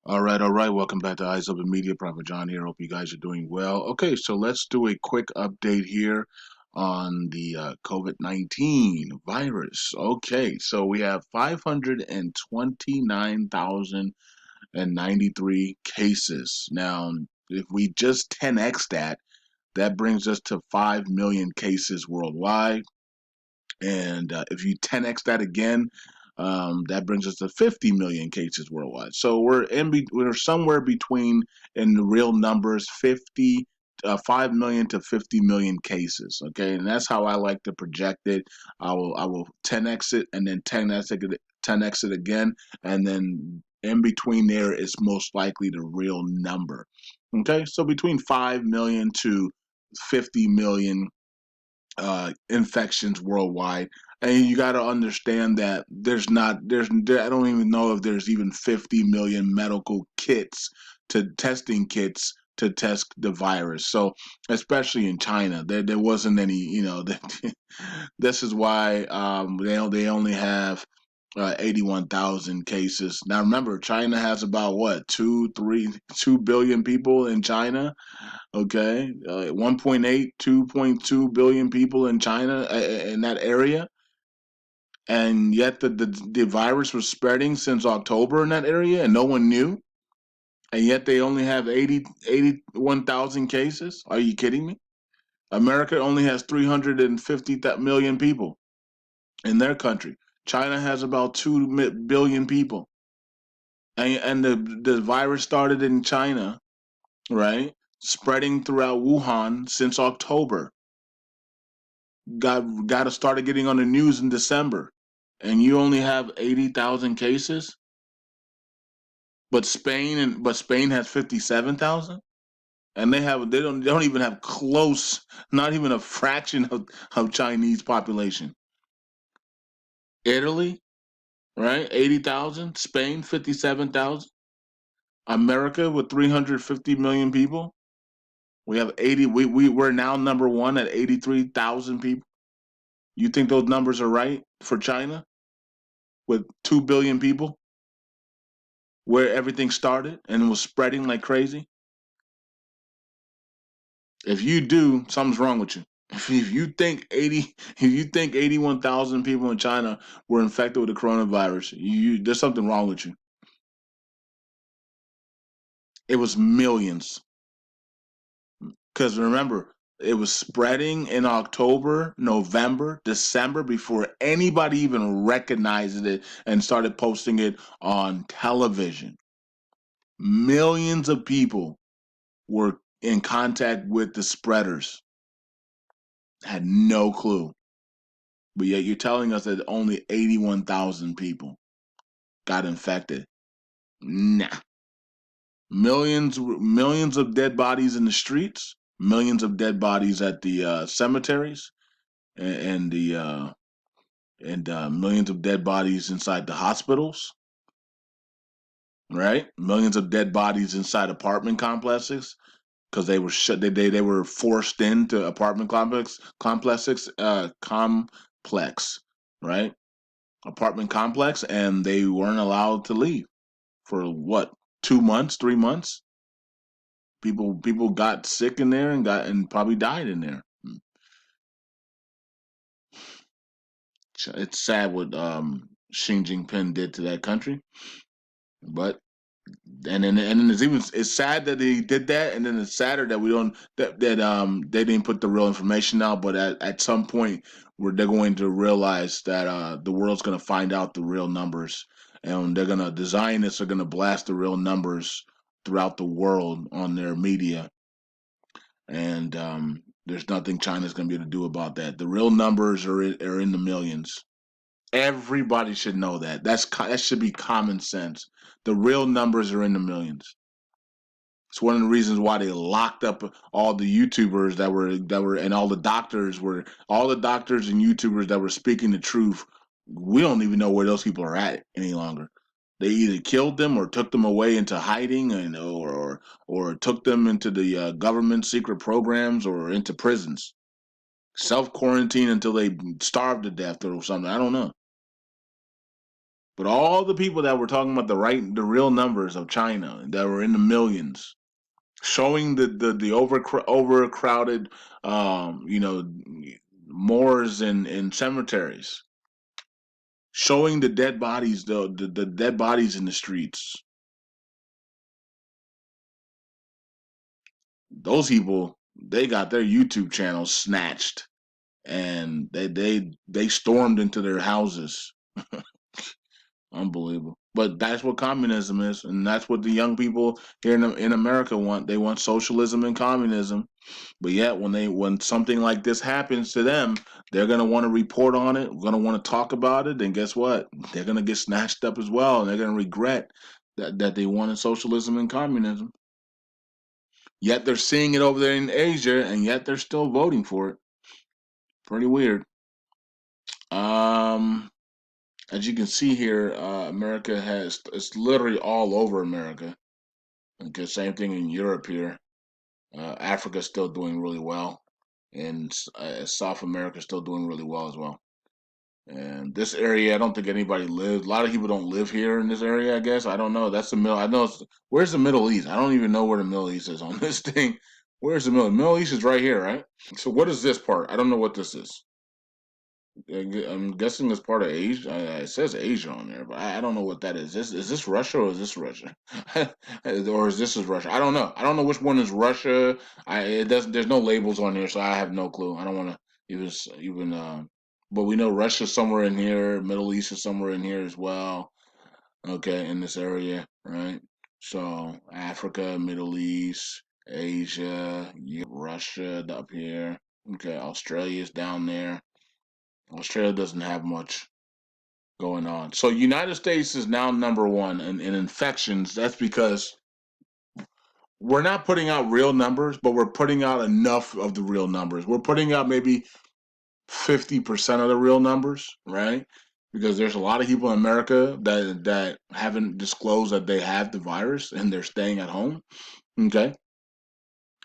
All right. Welcome back to Eyes Open Media. Prophet John here. Hope you guys are doing well. Okay, so let's do a quick update here on the COVID-19 virus. Okay, so we have 529,093 cases. Now, if we just 10x that, that brings us to 5 million cases worldwide. And if you 10x that again, that brings us to 50 million cases worldwide. So we're somewhere between, in the real numbers, 5 million to 50 million cases. Okay, and that's how I like to project it. I will 10x it and then 10x it again, and then in between there is most likely the real number. Okay, so between 5 million to 50 million infections worldwide. And you got to understand that I don't even know if there's even 50 million medical kits to testing kits to test the virus. So, especially in China, there wasn't any, this is why they only have 81,000 cases. Now remember, China has about what, 2 billion people in China. Okay, 1.8, 2.2 billion people in China, in that area, and yet the virus was spreading since October in that area, and no one knew, and yet they only have 81,000 cases. Are you kidding me? America only has 350 million people in their country. China has about 2 billion people, and the virus started in China, right? Spreading throughout Wuhan since October. Got to started getting on the news in December, and you only have 80,000 cases. But Spain has 57,000, and they don't even have close, not even a fraction of Chinese population. Italy, right, 80,000. Spain, 57,000. America with 350 million people. We have 80. We're now number one at 83,000 people. You think those numbers are right for China with 2 billion people? Where everything started and was spreading like crazy? If you do, something's wrong with you. If you think 81,000 people in China were infected with the coronavirus, there's something wrong with you. It was millions. Because remember, it was spreading in October, November, December before anybody even recognized it and started posting it on television. Millions of people were in contact with the spreaders, had no clue. But yet you're telling us that only 81,000 people got infected. Nah. Millions of dead bodies in the streets, millions of dead bodies at the cemeteries, and the and millions of dead bodies inside the hospitals, right? Millions of dead bodies inside apartment complexes because they were shut. They were forced into apartment complex, right? Apartment complex, and they weren't allowed to leave for what, 2 months, 3 months. People got sick in there and probably died in there. It's sad what Xi Jinping did to that country, but and then it's sad that he did that, and then it's sadder that we don't that they didn't put the real information out. But at some point, where they're going to realize that the world's going to find out the real numbers, and they're going to design this. Are going to blast the real numbers throughout the world on their media, and there's nothing China's going to be able to do about that. The real numbers are in the millions. Everybody should know that. That should be common sense. The real numbers are in the millions. It's one of the reasons why they locked up all the YouTubers and all the doctors and YouTubers that were speaking the truth. We don't even know where those people are at any longer. They either killed them or took them away into hiding, or took them into the government secret programs or into prisons, self quarantine until they starved to death or something. I don't know. But all the people that were talking about the real numbers of China that were in the millions, showing the overcrowded, you know, moors and cemeteries, showing the dead bodies, the dead bodies in the streets. Those people, they got their YouTube channels snatched, and they stormed into their houses. Unbelievable. But that's what communism is, and that's what the young people here in America want. They want socialism and communism. But yet, when something like this happens to them, they're gonna want to report on it. Gonna want to talk about it. And guess what? They're gonna get snatched up as well, and they're gonna regret that they wanted socialism and communism. Yet they're seeing it over there in Asia, and yet they're still voting for it. Pretty weird. Um, as you can see here, America has it's literally all over America. Okay, same thing in Europe here. Africa's still doing really well, and South America's still doing really well as well. And this area, I don't think anybody lives. A lot of people don't live here in this area. I guess I don't know. That's the middle. I know. Where's the Middle East? I don't even know where the Middle East is on this thing. Where's the Middle? Middle East is right here, right? So what is this part? I don't know what this is. I'm guessing it's part of Asia. It says Asia on there, but I don't know what that is. Is this Russia or is this Russia, or is this is Russia? I don't know. I don't know which one is Russia. It doesn't. There's no labels on here, so I have no clue. I don't want to even. But we know Russia's somewhere in here. Middle East is somewhere in here as well. Okay, in this area, right? So Africa, Middle East, Asia, Russia up here. Okay, Australia's down there. Australia doesn't have much going on. So United States is now number one in infections. That's because we're not putting out real numbers, but we're putting out enough of the real numbers. We're putting out maybe 50% of the real numbers, right? Because there's a lot of people in America that haven't disclosed that they have the virus and they're staying at home. Okay.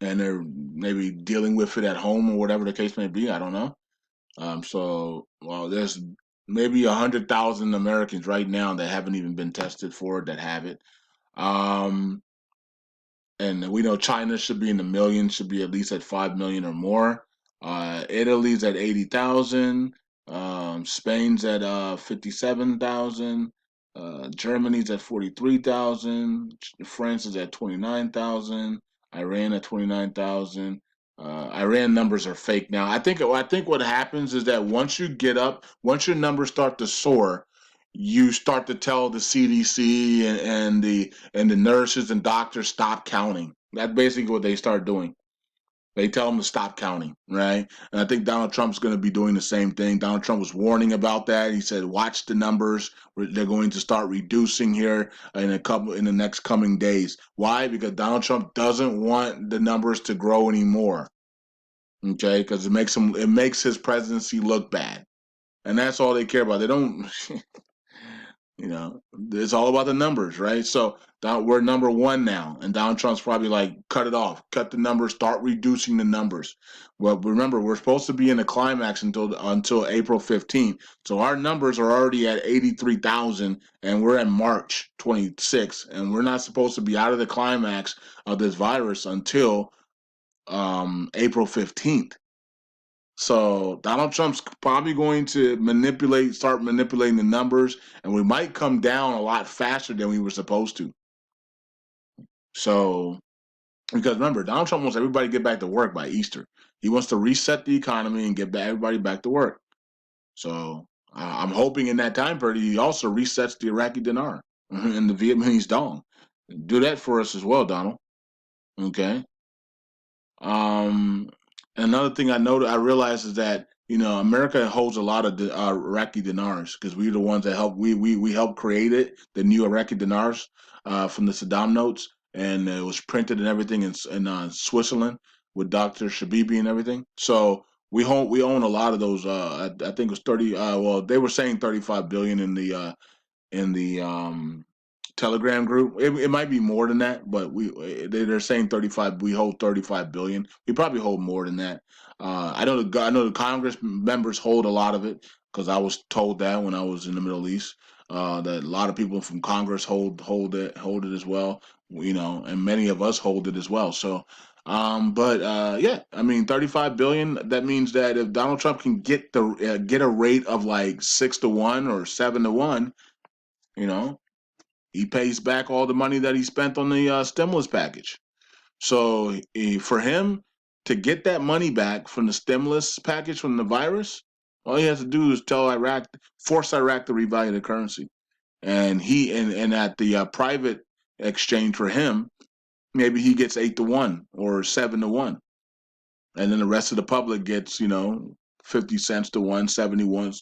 And they're maybe dealing with it at home or whatever the case may be. I don't know. Well, there's maybe 100,000 Americans right now that haven't even been tested for it that have it. Um, and we know China should be in the millions, should be at least at 5 million or more. Italy's at 80,000. Spain's at 57,000. Germany's at 43,000. France is at 29,000. Iran at 29,000. Iran numbers are fake now. I think what happens is that once your numbers start to soar, you start to tell the CDC and the nurses and doctors stop counting. That's basically what they start doing. They tell them to stop counting, right? And I think Donald Trump's going to be doing the same thing. Donald Trump was warning about that. He said, "Watch the numbers. They're going to start reducing here in the next coming days." Why? Because Donald Trump doesn't want the numbers to grow anymore. Okay, because it makes his presidency look bad, and that's all they care about. They don't. It's all about the numbers, right? So we're number one now, and Donald Trump's probably like, cut it off, cut the numbers, start reducing the numbers. Well, remember, we're supposed to be in the climax until April 15th, so our numbers are already at 83,000, and we're at March 26th, and we're not supposed to be out of the climax of this virus until April 15th. So Donald Trump's probably going to start manipulating the numbers, and we might come down a lot faster than we were supposed to. So, because remember, Donald Trump wants everybody to get back to work by Easter. He wants to reset the economy and get everybody back to work. So, I'm hoping in that time period he also resets the Iraqi dinar and the Vietnamese dong. Do that for us as well, Donald. Okay. Um, Another thing I realized is that America holds a lot of Iraqi dinars because we're the ones that helped we helped create it, the new Iraqi dinars from the Saddam notes, and it was printed and everything in Switzerland with Dr. Shabibi and everything. So we own a lot of those. I think it was 30. Well, they were saying 35 billion in the Telegram group. It might be more than that, but they're saying 35. We hold 35 billion. We probably hold more than that. I know the Congress members hold a lot of it because I was told that when I was in the Middle East. That a lot of people from Congress hold it as well. And many of us hold it as well. So, but yeah, I mean, 35 billion. That means that if Donald Trump can get a rate of like 6-1 or 7-1, you know, he pays back all the money that he spent on the stimulus package. So for him to get that money back from the stimulus package from the virus, all he has to do is force Iraq to revalue the currency, and at the private exchange for him, maybe he gets 8-1 or 7-1, and then the rest of the public gets 50 cents to one, 70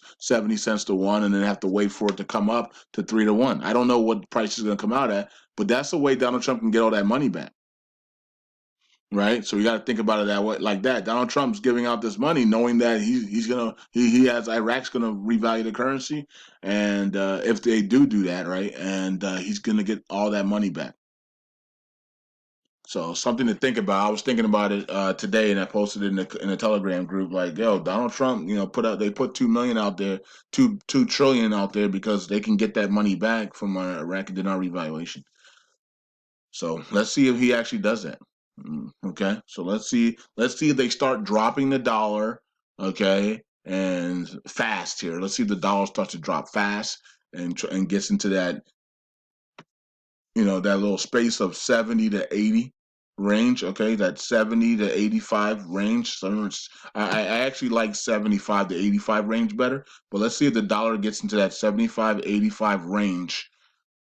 cents to one, and then have to wait for it to come up to 3-1. I don't know what the price is going to come out at, but that's the way Donald Trump can get all that money back. Right, so you got to think about it that way, like that. Donald Trump's giving out this money, knowing that he has Iraq's gonna revalue the currency, and if they do that, right, and he's gonna get all that money back. So something to think about. I was thinking about it today, and I posted it in the Telegram group. Like, yo, Donald Trump, they put 2 million out there, two trillion out there because they can get that money back from Iraq dinar revaluation. So let's see if he actually does that. Okay, so let's see if they start dropping the dollar. Okay, and fast here. Let's see if the dollar starts to drop fast and gets into that that little space of 70 to 80 range. Okay, that 70 to 85 range. So I actually like 75 to 85 range better. But let's see if the dollar gets into that 75 85 range,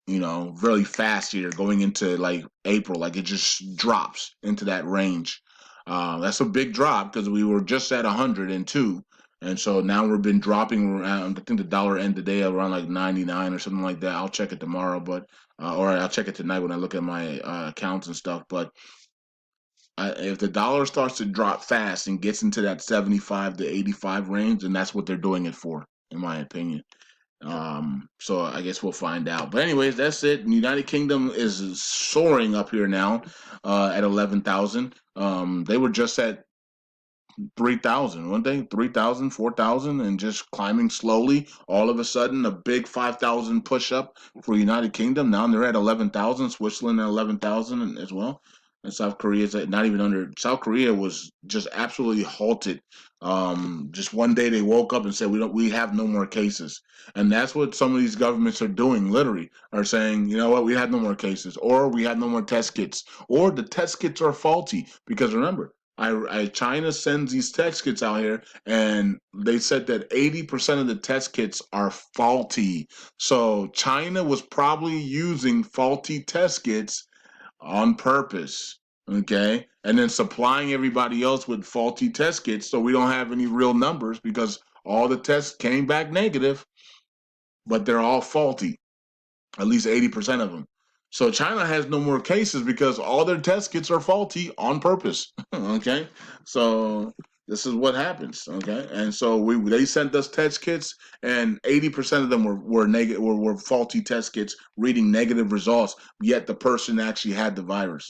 really fast here going into like April. Like it just drops into that range. That's a big drop because we were just at 102. And so now we've been dropping around. I think the dollar ended the day around like 99 or something like that. I'll check it tomorrow, but or I'll check it tonight when I look at my accounts and stuff. But if the dollar starts to drop fast and gets into that 75 to 85 range, then that's what they're doing it for, in my opinion. So I guess we'll find out. But anyways, that's it. The United Kingdom is soaring up here now at 11,000. They were just at 3,000, weren't they? 3,000, 4,000, and just climbing slowly. All of a sudden, a big 5,000 push up for United Kingdom. Now they're at 11,000. Switzerland at 11,000 as well. And South Korea's at not even under. South Korea was just absolutely halted. Just one day they woke up and said we have no more cases, and that's what some of these governments are doing. Literally, are saying, you know what, we have no more cases, or we have no more test kits, or the test kits are faulty. Because remember, China sends these test kits out here, and they said that 80% of the test kits are faulty. So China was probably using faulty test kits on purpose. Okay, and then supplying everybody else with faulty test kits, so we don't have any real numbers because all the tests came back negative, but they're all faulty, at least 80% of them. So China has no more cases because all their test kits are faulty on purpose. Okay, so this is what happens. Okay, and so they sent us test kits, and 80% of them were negative, were faulty test kits reading negative results. Yet the person actually had the virus.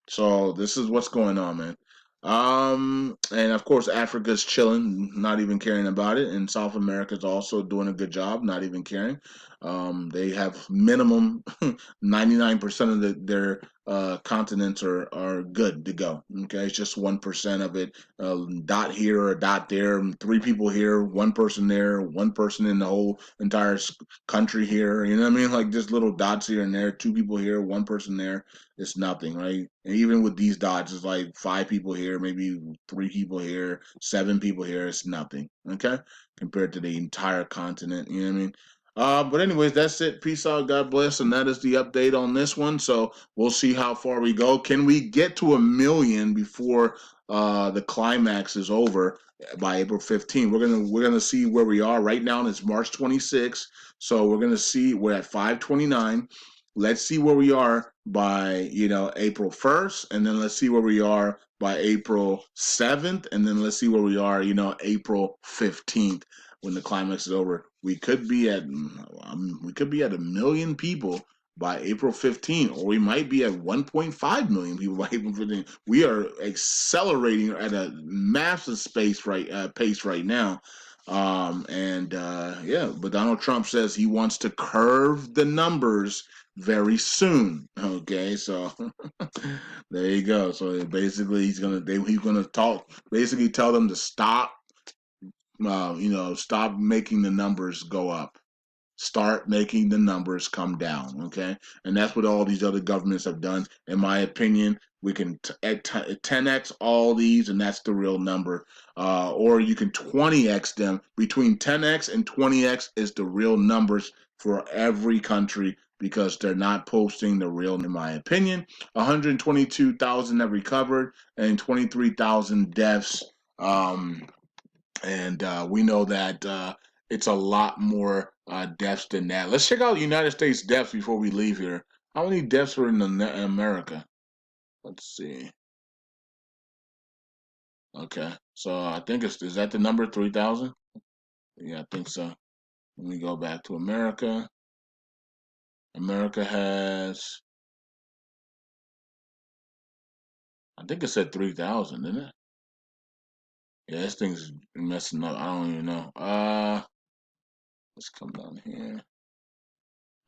So this is what's going on, man. And of course, Africa's chilling, not even caring about it, and South America's also doing a good job, not even caring. They have minimum 99% of their continents are good to go. Okay, it's just 1% of it, dot here or a dot there, 3 people here, 1 person there, 1 person in the whole entire country here. You know what I mean? Like just little dots here and there, 2 people here, 1 person there. It's nothing, right? And even with these dots, it's like 5 people here, maybe 3 people here, 7 people here. It's nothing, okay, compared to the entire continent. You know what I mean? But anyways, that's it. Peace out. God bless. And that is the update on this one. So we'll see how far we go. Can we get to 1 million before the climax is over by April 15th? We're gonna see where we are right now. And it's March 26th. So we're gonna see we're at 529. Let's see where we are by April 1st, and then let's see where we are by April 7th, and then let's see where we are April 15th when the climax is over. We could be at 1 million people by April 15th, or we might be at 1.5 million people by April 15th. We are accelerating at a massive pace right now. Yeah, but Donald Trump says he wants to curve the numbers very soon. Okay, so there you go. So basically, he's gonna talk, basically tell them to stop, stop making the numbers go up, start making the numbers come down. Okay, and that's what all these other governments have done. In my opinion, we can 10x all these, and that's the real number. Or you can 20x them. Between 10x and 20x is the real numbers for every country because they're not posting the real. In my opinion, 122,000 have recovered and 23,000 deaths. And We know that it's a lot more deaths than that. Let's check out United States deaths before we leave here. How many deaths are in America? Let's see. Okay, so I think is that the number 3,000? Yeah, I think so. Let me go back to America. America has, I think it said 3,000, didn't it? Yeah, this thing's messing up. I don't even know. Let's come down here.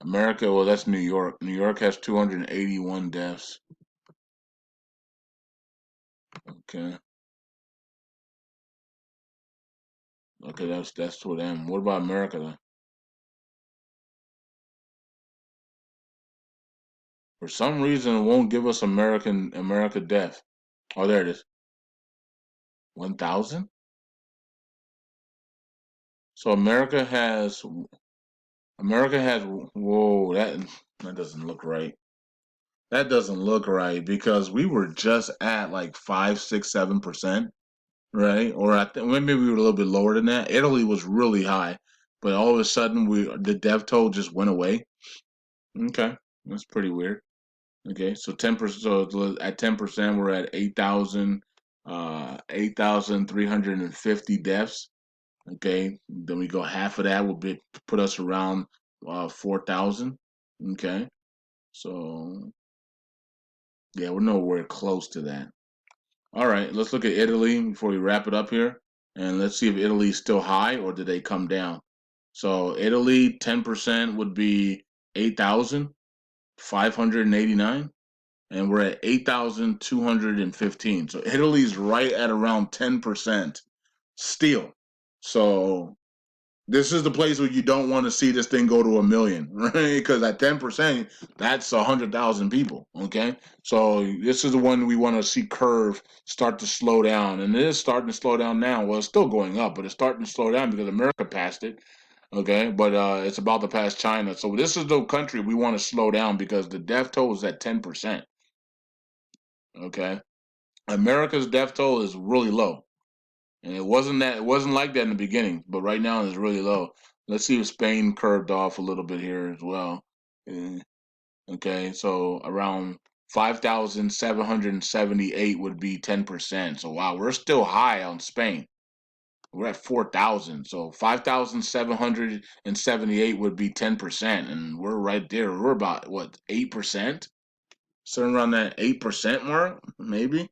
America, well, that's New York. New York has 281 deaths. Okay. Okay, that's for them. What about America though? For some reason, it won't give us America death. Oh, there it is. 1,000. So America has. Whoa, that doesn't look right. That doesn't look right because we were just at like 5, 6, 7%, right? Or I think maybe we were a little bit lower than that. Italy was really high, but all of a sudden the death toll just went away. Okay, that's pretty weird. Okay, so 10%. So at 10%, we're at 8,350 deaths. Okay, then we go half of that will be put us around 4,000. Okay, so yeah, we're nowhere close to that. All right, let's look at Italy before we wrap it up here, and let's see if Italy's still high or did they come down. So Italy, 10% would be 8,589. And we're at 8,215. So Italy's right at around 10% still. So this is the place where you don't want to see this thing go to a million, right? Because at 10%, that's 100,000 people. Okay, so this is the one we want to see curve start to slow down, and it is starting to slow down now. Well, it's still going up, but it's starting to slow down because America passed it. Okay, but it's about to pass China. So this is the country we want to slow down because the death toll is at 10%. Okay, America's death toll is really low, and it wasn't like that in the beginning, but right now it's really low. Let's see if Spain curved off a little bit here as well. Eh, Okay, so around 5,778 would be 10%. So wow, we're still high on Spain. We're at 4,000. So 5,778 would be 10%, and we're right there. We're about what 8%, somewhere around that 8% mark, maybe.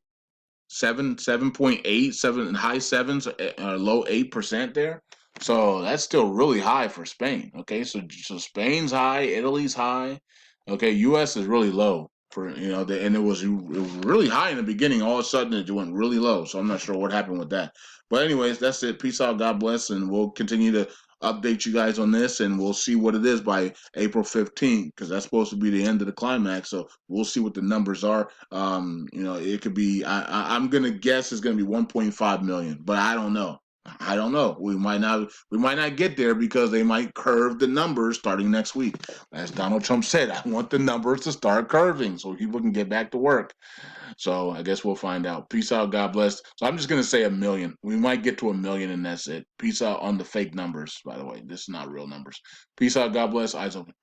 7.8, seven high sevens, low 8% there. So that's still really high for Spain. Okay, so Spain's high, Italy's high. Okay, U.S. is really low for and it was really high in the beginning. All of a sudden, it went really low. So I'm not sure what happened with that. But anyways, that's it. Peace out. God bless, and we'll continue to update you guys on this, and we'll see what it is by April 15th because that's supposed to be the end of the climax. So we'll see what the numbers are. It could be. I'm gonna guess it's gonna be 1.5 million, but I don't know. I don't know. We might not. We might not get there because they might curve the numbers starting next week. As Donald Trump said, I want the numbers to start curving so people can get back to work. So I guess we'll find out. Peace out. God bless. So I'm just gonna say a million. We might get to a million, and that's it. Peace out on the fake numbers. By the way, this is not real numbers. Peace out. God bless. Eyes open.